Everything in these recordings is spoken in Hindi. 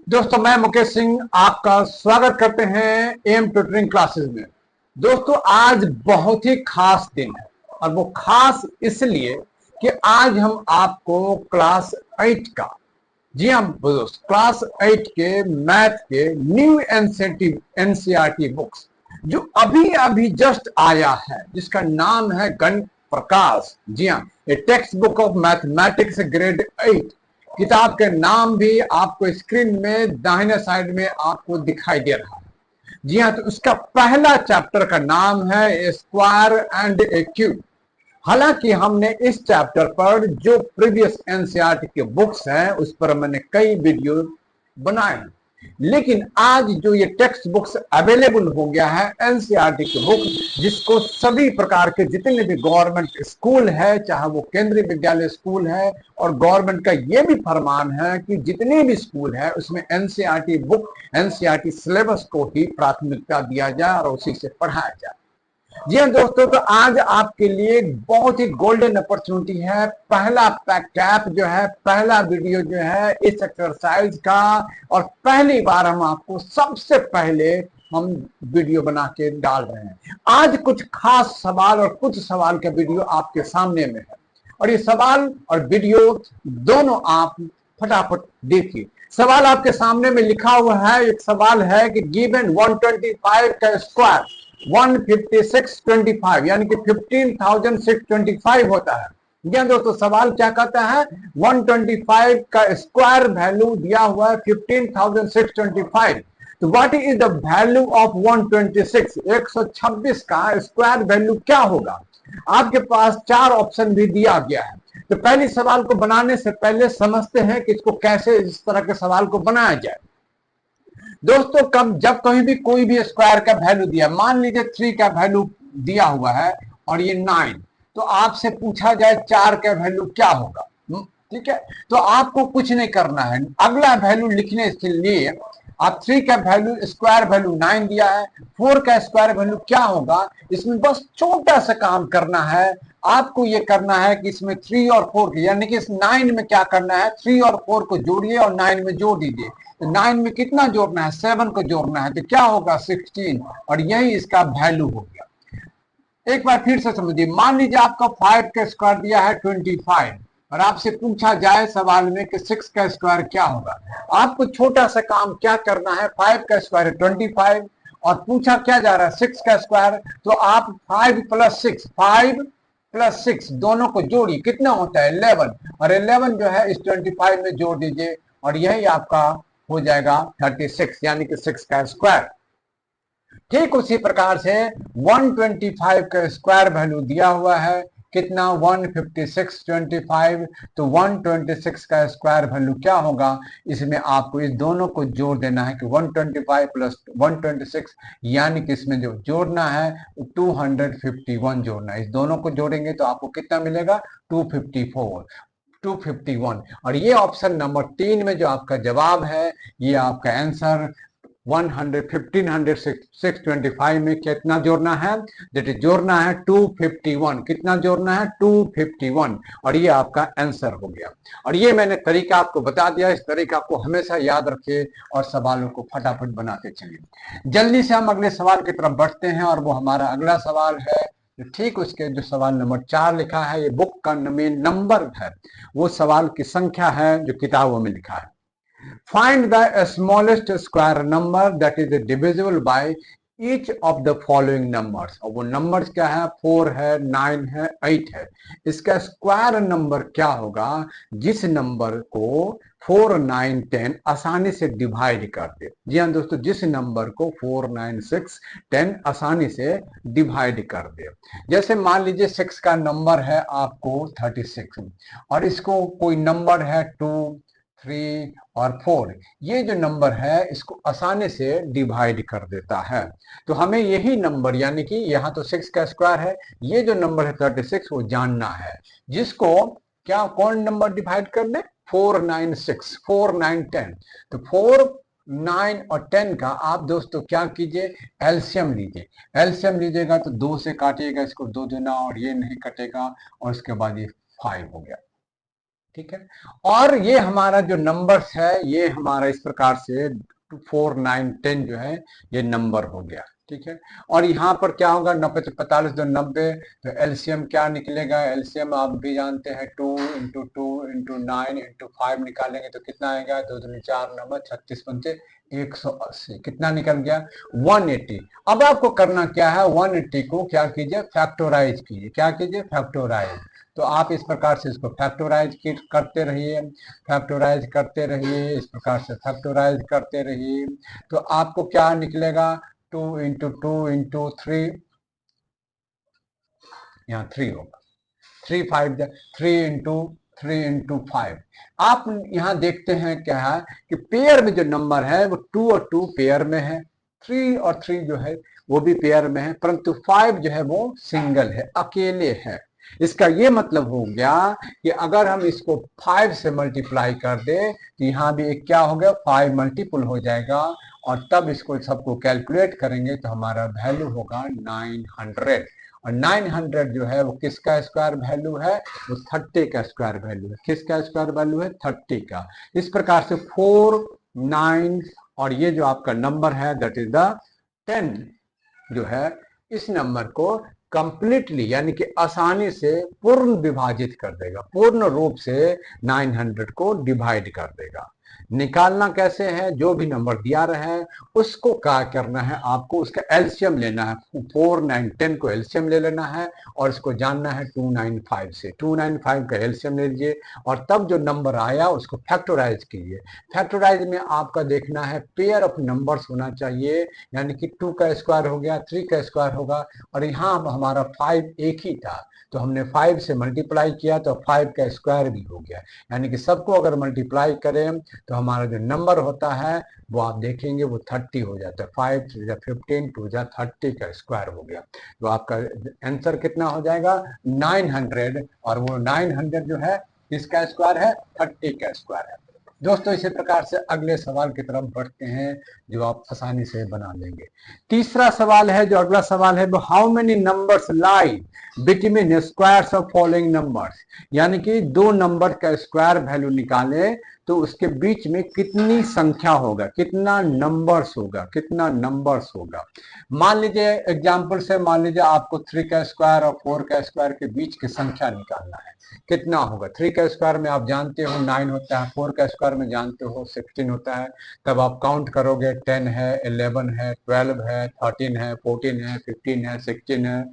दोस्तों मैं मुकेश सिंह आपका स्वागत करते हैं एम ट्यूटरिंग क्लासेस में। दोस्तों आज बहुत ही खास दिन है और वो खास इसलिए कि आज हम आपको क्लास 8 का, जी हाँ दोस्त, क्लास 8 के मैथ के न्यू एनसीईआरटी बुक्स जो अभी अभी जस्ट आया है, जिसका नाम है गणित प्रकाश। जी हाँ, ए text book of mathematics grade 8। किताब के नाम भी आपको स्क्रीन में दाहिने साइड में आपको दिखाई दे रहा है। जी हाँ, तो उसका पहला चैप्टर का नाम है स्क्वायर एंड ए क्यूब। हालांकि हमने इस चैप्टर पर जो प्रीवियस एनसीईआरटी के बुक्स हैं उस पर मैंने कई वीडियो बनाए हैं, लेकिन आज जो ये टेक्स्ट बुक्स अवेलेबल हो गया है एनसीईआरटी के बुक, जिसको सभी प्रकार के जितने भी गवर्नमेंट स्कूल है, चाहे वो केंद्रीय विद्यालय स्कूल है, और गवर्नमेंट का ये भी फरमान है कि जितने भी स्कूल है उसमें एनसीईआरटी बुक, एनसीईआरटी सिलेबस को ही प्राथमिकता दिया जाए और उसी से पढ़ाया जाए। जी हाँ दोस्तों, तो आज आपके लिए बहुत ही गोल्डन अपॉर्चुनिटी है। पहला पैक जो है, पहला वीडियो जो है इस एक्सरसाइज का, और पहली बार हम आपको सबसे पहले हम वीडियो बना के डाल रहे हैं। आज कुछ खास सवाल और कुछ सवाल का वीडियो आपके सामने में है, और ये सवाल और वीडियो दोनों आप फटाफट देखिए। सवाल आपके सामने में लिखा हुआ है। एक सवाल है कि गिवन 125 का स्क्वायर 15625 यानी कि 15,625 होता है। या दोस्तों सवाल क्या कहता है, 125 का स्क्वायर वैल्यू दिया हुआ है 15,625। तो what is the value of 126, 126 का स्क्वायर वैल्यू क्या होगा। आपके पास चार ऑप्शन भी दिया गया है। तो पहले सवाल को बनाने से पहले समझते हैं कि इसको कैसे, इस तरह के सवाल को बनाया जाए। दोस्तों जब कहीं भी कोई भी स्क्वायर का वैल्यू दिया, मान लीजिए 3 का वैल्यू दिया हुआ है और ये 9, तो आपसे पूछा जाए 4 का वैल्यू क्या होगा। ठीक है, तो आपको कुछ नहीं करना है। अगला वैल्यू लिखने के लिए आप 3 का वैल्यू, स्क्वायर वैल्यू 9 दिया है, 4 का स्क्वायर वैल्यू क्या होगा, इसमें बस छोटा सा काम करना है। आपको ये करना है कि इसमें 3 और 4 यानी कि इस 9 में क्या करना है, 3 और 4 को जोड़िए और 9 में जोड़ दीजिए। तो 9 में कितना जोड़ना है, 7 को जोड़ना है, तो क्या होगा 16, और यही इसका वैल्यू हो गया। एक बार फिर से समझिए, मान लीजिए आपका 5 का स्क्वायर दिया है 25, और आपसे पूछा जाए सवाल में कि 6 का स्क्वायर क्या होगा। आपको छोटा सा काम क्या करना है, 5 का स्क्वायर 25 और पूछा क्या जा रहा है 6 का स्क्वायर, तो आप 5 प्लस 6 दोनों को जोड़िए, कितना होता है 11, और 11 जो है इस 25 में जोड़ दीजिए और यही आपका हो जाएगा 36 यानी कि 6 का स्क्वायर। ठीक उसी प्रकार से 125 का स्क्वायर वैल्यू दिया हुआ है कितना, 15625, तो 126 का स्क्वायर वैल्यू क्या होगा, इसमें आपको इस दोनों को जोड़ देना है कि 125 प्लस 126 यानी कि इसमें जो जोड़ना है 251 जोड़ना है। इस दोनों को जोड़ेंगे तो आपको कितना मिलेगा, 251। और ये ऑप्शन नंबर 3 में जो आपका जवाब है, ये आपका आंसर 15,625 में कितना जोड़ना है, दैट इज जोड़ना है 251। कितना जोड़ना है, 251, और ये आपका आंसर हो गया। और ये मैंने तरीका आपको बता दिया, इस तरीका को हमेशा याद रखिए और सवालों को फटाफट बनाते चलिए। जल्दी से हम अगले सवाल की तरफ बढ़ते हैं, और वो हमारा अगला सवाल है ठीक उसके जो सवाल नंबर 4 लिखा है, ये बुक का मेन नंबर है, वो सवाल की संख्या है जो किताबों में लिखा है। Find the smallest square number that is divisible by each of the following numbers। और वो नंबर्स क्या है, 4 है, 9 है, 8 है। इसका स्क्वायर नंबर क्या होगा जिस नंबर को 4, 9, 10 आसानी से डिवाइड कर दे। जी हाँ दोस्तों, जिस नंबर को 4, 9, 6, 10 आसानी से डिवाइड कर दे। जैसे मान लीजिए 6 का नंबर है आपको 36, और इसको कोई नंबर है 2, 3 और 4, ये जो नंबर है इसको आसानी से डिवाइड कर देता है। तो हमें यही नंबर, यानी कि यहाँ तो 6 का स्क्वायर है, ये जो नंबर है 36 वो जानना है, जिसको क्या कौन नंबर डिवाइड कर दे, 4, 9, 6, 4, 9, 10। तो 4, 9 और 10 का आप दोस्तों क्या कीजिए, एलसीएम लीजिए। एलसीएम लीजिएगा तो 2 से काटिएगा इसको, 2 दूना, और ये नहीं कटेगा, और उसके बाद ये 5 हो गया। ठीक है। और ये हमारा जो नंबर्स है ये हमारा इस प्रकार से 4 9 10 जो है ये नंबर हो गया, ठीक है। और यहाँ पर क्या होगा, 45 2 90, तो एलसीएम क्या निकलेगा, एलसीएम आप भी जानते हैं 2 इंटू 2 इंटू 9 इंटू 5 निकालेंगे तो कितना आएगा, 2 दूनी 4 नंबर 36 पंचे 180, कितना निकल गया 180। अब आपको करना क्या है, 180 को क्या कीजिए, फैक्टोराइज कीजिए, क्या कीजिए, फैक्टोराइज। तो आप इस प्रकार से इसको फैक्टोराइज करते रहिए, फैक्टोराइज करते रहिए, इस प्रकार से फैक्टोराइज करते रहिए, तो आपको क्या निकलेगा, 2 इंटू 2 इंटू 3, यहाँ 3 होगा, 3 इंटू 3 इंटू 5। आप यहाँ देखते हैं क्या है कि पेयर में जो नंबर है वो 2 और 2 पेयर में है, 3 और 3 जो है वो भी पेयर में है, परंतु 5 जो है वो सिंगल है, अकेले है। इसका ये मतलब हो गया कि अगर हम इसको 5 से मल्टीप्लाई कर दे तो यहाँ भी एक क्या हो गया, 5 मल्टीपल हो जाएगा, और तब इसको सबको कैलकुलेट करेंगे तो हमारा वैल्यू होगा 900। और 900 जो है वो किसका स्क्वायर वैल्यू है, वो 30 का स्क्वायर वैल्यू है। किसका स्क्वायर वैल्यू है, 30 का। इस प्रकार से 4 9 और ये जो आपका नंबर है दैट इज द 10 जो है, इस नंबर को कंप्लीटली यानी कि आसानी से पूर्ण विभाजित कर देगा, पूर्ण रूप से 900 को डिवाइड कर देगा। निकालना कैसे है, जो भी नंबर दिया रहा है उसको क्या करना है, आपको उसका एलसीएम लेना है, 4 9 10 को एलसीएम ले लेना है, और इसको जानना है 295 से, 295 का एलसीएम ले लीजिए, और तब जो नंबर आया उसको फैक्टोराइज कीजिए। फैक्टोराइज में आपका देखना है पेयर ऑफ नंबर्स होना चाहिए, यानी कि 2 का स्क्वायर हो गया, 3 का स्क्वायर होगा, और यहाँ हमारा 5 एक ही था तो हमने 5 से मल्टीप्लाई किया तो 5 का स्क्वायर भी हो गया, यानी कि सबको अगर मल्टीप्लाई करें तो हमारा जो नंबर होता है वो आप देखेंगे वो 30 हो जाता है, 5 3 15 2 30 का स्क्वायर हो गया। तो आपका आंसर कितना हो जाएगा 900, और वो 900 जो है किसका स्क्वायर है, 30 का स्क्वायर है। दोस्तों इसी प्रकार से अगले सवाल की तरफ बढ़ते हैं जो आप आसानी से बना लेंगे। तीसरा सवाल है, जो अगला सवाल है वो how many numbers lie between squares of following numbers, यानी कि दो नंबर का स्क्वायर वैल्यू निकाले तो उसके बीच में कितनी संख्या होगा, कितना नंबर्स होगा, कितना नंबर्स होगा। मान लीजिए एग्जांपल से, मान लीजिए आपको 3 का स्क्वायर और 4 का स्क्वायर के बीच की संख्या निकालना है, कितना होगा। 3 का स्क्वायर में आप जानते हो 9 होता है, 4 का स्क्वायर में जानते हो 16 होता है, तब आप काउंट करोगे 10 है, 11 है, 12 है, 13 है, 14 है, 15 है, 16 है,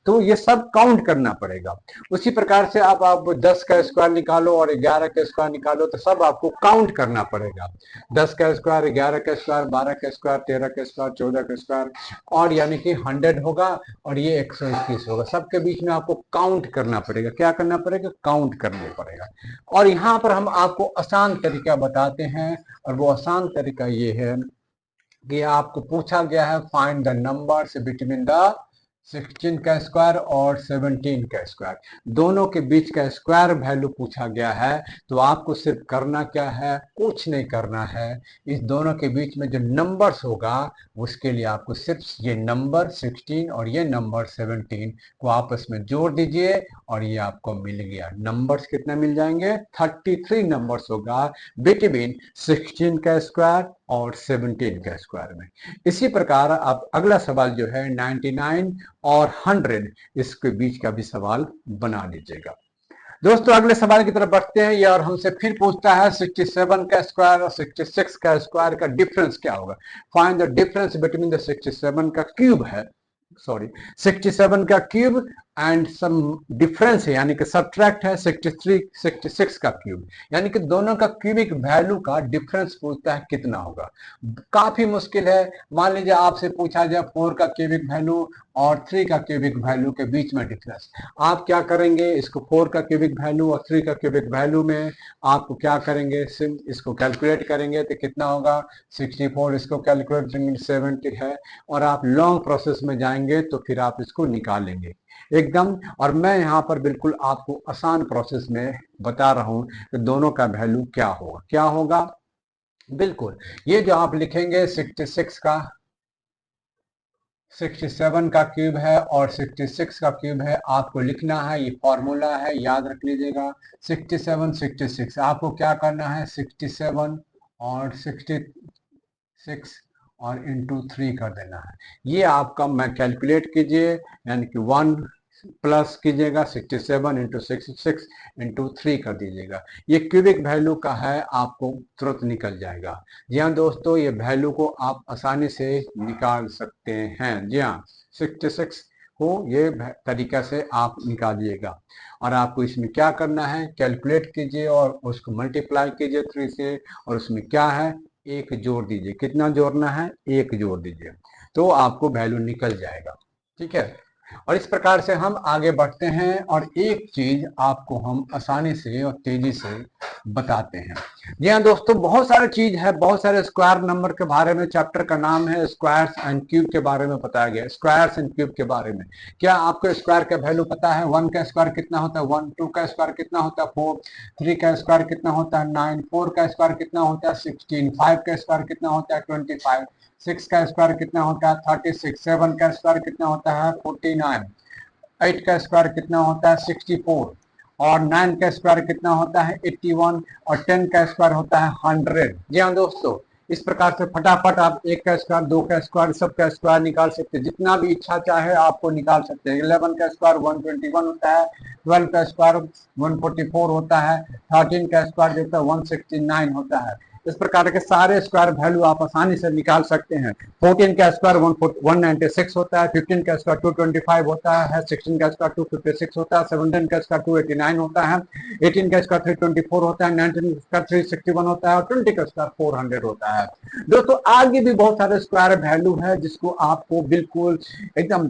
तो ये सब काउंट करना पड़ेगा। उसी प्रकार से आप 10 का स्क्वायर निकालो और 11 का स्क्वायर निकालो तो सब आपको काउंट करना पड़ेगा। 10 का स्क्वायर, 11 का स्क्वायर, 12 का स्क्वायर, 13 का स्क्वायर, 14 का स्क्वायर, और यानी कि 100 होगा और ये 121 होगा। सबके बीच में आपको काउंट करना पड़ेगा। क्या करना पड़ेगा, काउंट करना पड़ेगा। और यहाँ पर हम आपको आसान तरीका बताते हैं, और वो आसान तरीका ये है कि आपको पूछा गया है find the numbers between the 16 का स्क्वायर और 17 का स्क्वायर, दोनों के बीच का स्क्वायर वैल्यू पूछा गया है। तो आपको सिर्फ करना क्या है, कुछ नहीं करना है, इस दोनों के बीच में जो नंबर्स होगा उसके लिए आपको सिर्फ ये नंबर 16 और ये नंबर 17 को आपस में जोड़ दीजिए और ये आपको मिल गया। नंबर्स कितना मिल जाएंगे, 33 नंबर्स होगा बिटवीन 16 का स्क्वायर और 17 का स्क्वायर में। इसी प्रकार आप अगला सवाल जो है 99 और 100 इसके बीच का भी सवाल बना लीजिएगा। दोस्तों अगले सवाल की तरफ बढ़ते हैं, ये और हमसे फिर पूछता है 67 का स्क्वायर और 66 का स्क्वायर का डिफरेंस क्या होगा। Find the difference between the 67 का क्यूब है, सॉरी 67 का क्यूब एंड सम डिफरेंस है, यानी कि सब्ट्रैक्ट है 66 का क्यूब, यानी कि दोनों का क्यूबिक वैल्यू का डिफरेंस पूछता है कितना होगा। काफी मुश्किल है। मान लीजिए आपसे पूछा जाए 4 का क्यूबिक वैल्यू और 3 का क्यूबिक वैल्यू के बीच में डिफरेंस, आप क्या करेंगे, इसको 4 का क्यूबिक वैल्यू और 3 का क्यूबिक वैल्यू में आपको क्या करेंगे, इसको कैलकुलेट करेंगे तो कितना होगा 64, इसको कैलकुलेट करेंगे 70 है, और आप लॉन्ग प्रोसेस में जाएंगे तो फिर आप इसको निकालेंगे एकदम। और मैं यहाँ पर बिल्कुल आपको आसान प्रोसेस में बता रहा हूँ कि दोनों का वैल्यू क्या होगा, क्या होगा। बिल्कुल ये जो आप लिखेंगे 66 का 67 का क्यूब है और 66 का क्यूब है। आपको लिखना है, ये फॉर्मूला है, याद रख लीजिएगा। 67 66 आपको क्या करना है, 67 और 66 और इंटू 3 कर देना है। ये आपका मैं कैलकुलेट कीजिए, यानी कि 1 प्लस कीजिएगा 67 इंटू 66 इंटू 3 कर दीजिएगा। ये क्यूबिक वैल्यू का है, आपको तुरंत निकल जाएगा। जी हाँ दोस्तों, ये वैल्यू को आप आसानी से निकाल सकते हैं। जी हाँ, 66 को ये तरीका से आप निकालिएगा। और आपको इसमें क्या करना है, कैलकुलेट कीजिए और उसको मल्टीप्लाई कीजिए 3 से, और उसमें क्या है, एक जोड़ दीजिए। कितना जोड़ना है, एक जोड़ दीजिए, तो आपको वैल्यू निकल जाएगा। ठीक है, और इस प्रकार से हम आगे बढ़ते हैं और एक चीज आपको हम आसानी से और तेजी से बताते हैं। जी हाँ दोस्तों, बहुत सारे चीज है, बहुत सारे स्क्वायर नंबर के बारे में चैप्टर का नाम है स्क्वायर्स एंड क्यूब के बारे में बताया गया। स्क्वायर्स एंड क्यूब के बारे में क्या आपको स्क्वायर का वैल्यू पता है? 1 का स्क्वायर कितना होता है 1, 2 का स्क्वायर कितना होता है 4, 3 का स्क्वायर कितना होता है 9, 4 का स्क्वायर कितना होता है 16, 5 का स्क्वायर कितना होता है 25, 6 का स्क्वायर कितना होता है 36, 7 का स्क्वायर कितना होता है 49, 8 का स्क्वायर कितना होता है 64, और 9 का स्क्वायर कितना होता है 81, और 10 का स्क्वायर होता है 100। जी हाँ दोस्तों, इस प्रकार से फटाफट आप 1 का स्क्वायर, 2 का स्क्वायर, सब का स्क्वायर निकाल सकते हैं। जितना भी इच्छा चाहे आपको निकाल सकते हैं। 11 का स्क्वायर 121 होता है, 12 का स्क्वायर 144 होता है, 13 का स्क्वायर जो होता है 169 होता है। इस प्रकार के सारे स्क्वायर वैल्यू आप आसानी से निकाल सकते हैं। 14 का स्क्वायर 196 होता है, 15 का स्क्वायर 225 होता है, 16 का स्क्वायर 256 होता है, 17 का स्क्वायर 289 होता है, 18 का स्क्वायर 324 होता है, 19 का 361 होता है, और 20 का स्क्वायर 400 होता है। दोस्तों आगे भी बहुत सारे स्क्वायर वैल्यू है जिसको आपको बिल्कुल एकदम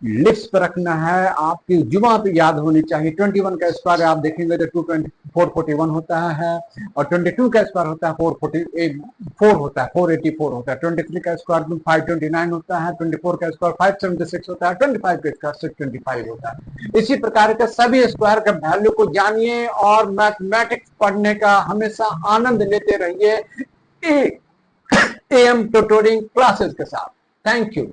लिप्स पर रखना है, आपकी जुबान पे याद होनी चाहिए। 21 का स्क्वायर आप देखेंगे तो 441 होता है, और 22 का स्क्वायर होता है 444 होता है, 484 होता है, 23 का स्क्वायर 529 होता है, 24 का स्क्वायर 576 होता है, 25 का स्क्वायर 625 होता है। इसी प्रकार के सभी स्क्वायर का वैल्यू को जानिए और मैथमेटिक्स पढ़ने का हमेशा आनंद लेते रहिए AM ट्यूटोरिंग क्लासेस के साथ। Thank you.